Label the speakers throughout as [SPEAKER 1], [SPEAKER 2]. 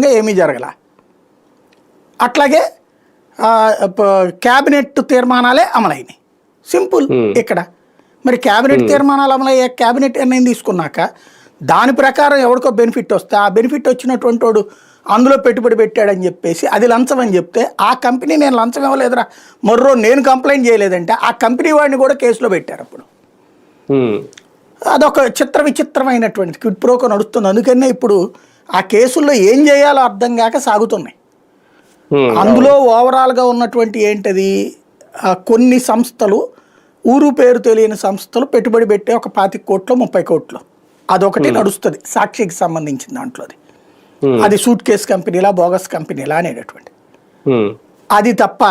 [SPEAKER 1] చట్టబద్ధంగా ఏమీ జరగల. అట్లాగే క్యాబినెట్ తీర్మానాలే అమలైనాయి. సింపుల్. ఇక్కడ మరి క్యాబినెట్ తీర్మానాలు అమలయ్యే క్యాబినెట్ నిర్ణయం తీసుకున్నాక దాని ప్రకారం ఎవరికో బెనిఫిట్ వస్తే ఆ బెనిఫిట్ వచ్చినటువంటి వాడు అందులో పెట్టుబడి పెట్టాడని చెప్పేసి అది లంచం అని చెప్తే ఆ కంపెనీ నేను లంచం ఇవ్వలేదురా మర్రో నేను కంప్లైంట్ చేయలేదంటే ఆ కంపెనీ వాడిని కూడా కేసులో పెట్టారు. అప్పుడు అదొక విచిత్రమైనటువంటి క్విడ్ ప్రోకో నడుస్తుంది. అందుకనే ఇప్పుడు ఆ కేసుల్లో ఏం చేయాలో అర్థం కాక సాగుతున్నాయి. అందులో ఓవరాల్గా ఉన్నటువంటి ఏంటది, కొన్ని సంస్థలు ఊరు పేరు తెలియని సంస్థలు పెట్టుబడి పెట్టే ఒక 25 కోట్లు 30 కోట్లు అదొకటి నడుస్తుంది సాక్షికి సంబంధించిన దాంట్లోది. అది సూట్ కేసు కంపెనీలా బోగస్ కంపెనీలా అనేటటువంటి అది తప్ప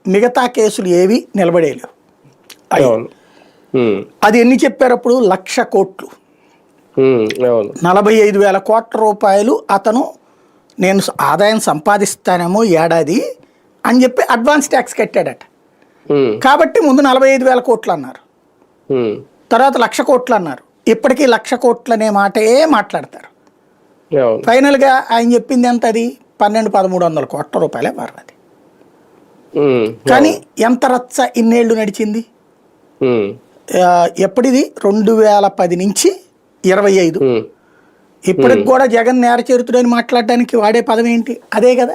[SPEAKER 1] మిగతా కేసులు ఏవి నిలబడేలేవు. అది ఎన్ని చెప్పారు అప్పుడు 1,00,000 కోట్లు 45,000 కోట్ల రూపాయలు అతను నేను ఆదాయం సంపాదిస్తానేమో ఏడాది అని చెప్పి అడ్వాన్స్ ట్యాక్స్ కట్టాడట. కాబట్టి ముందు 45,000 కోట్లు అన్నారు, తర్వాత 1,00,000 కోట్లు అన్నారు. ఇప్పటికీ 1,00,000 కోట్లు అనే మాటే మాట్లాడతారు. ఫైనల్గా ఆయన చెప్పింది ఎంత, అది 1,200-1,300 కోట్ల రూపాయలే మారినది. కానీ ఎంత రచ్చ ఇన్నేళ్లు నడిచింది. ఎప్పటిది 2010 నుంచి 25. ఇప్పటికి కూడా జగన్ నేర చేరుతుడని మాట్లాడడానికి వాడే పదం ఏంటి, అదే కదా.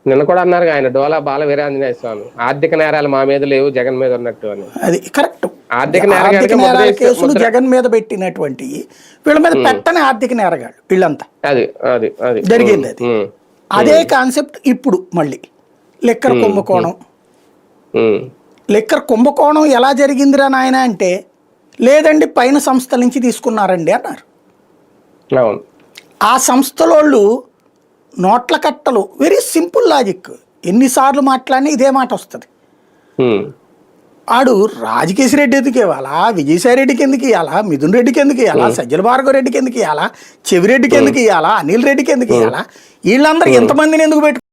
[SPEAKER 2] నిన్న కూడా అన్నారు ఆయన డోలా బాల వీరాంజనేయ స్వామి ఆర్థిక నేరాలు మా మీద లేవు జగన్ మీద ఉన్నట్టు అని.
[SPEAKER 1] అది కరెక్ట్.
[SPEAKER 2] ఆర్థిక
[SPEAKER 1] నేరాల కేసులు జగన్ మీద పెట్టినటువంటి వీళ్ళ మీద పెట్టని ఆర్థిక నేరగాళ్ళు వీళ్ళంతా జరిగింది. అది అదే కాన్సెప్ట్ ఇప్పుడు మళ్ళీ లిక్కర్ కుంభకోణం. లిక్కర్ కుంభకోణం ఎలా జరిగిందిరా నాయన అంటే లేదండి పైన సంస్థల నుంచి తీసుకున్నారండి అన్నారు. ఆ సంస్థలోళ్ళు నోట్ల కట్టలు, వెరీ సింపుల్ లాజిక్, ఎన్నిసార్లు మాట్లాడినా ఇదే మాట వస్తుంది. ఆడు రాజకేశ్వర రెడ్డి ఎందుకు ఇవ్వాలా, విజయసాయి రెడ్డికి ఎందుకు ఇవ్వాలా, మిథున్ రెడ్డికి ఎందుకు ఇవ్వాలా, సజ్జల భార్గవ రెడ్డికి ఎందుకు ఇవ్వాలా, చెవిరెడ్డికి ఎందుకు ఇవ్వాలా, అనిల్ రెడ్డికి ఎందుకు ఇవ్వాలా, వీళ్ళందరూ ఎంతమందిని ఎందుకు పెట్టు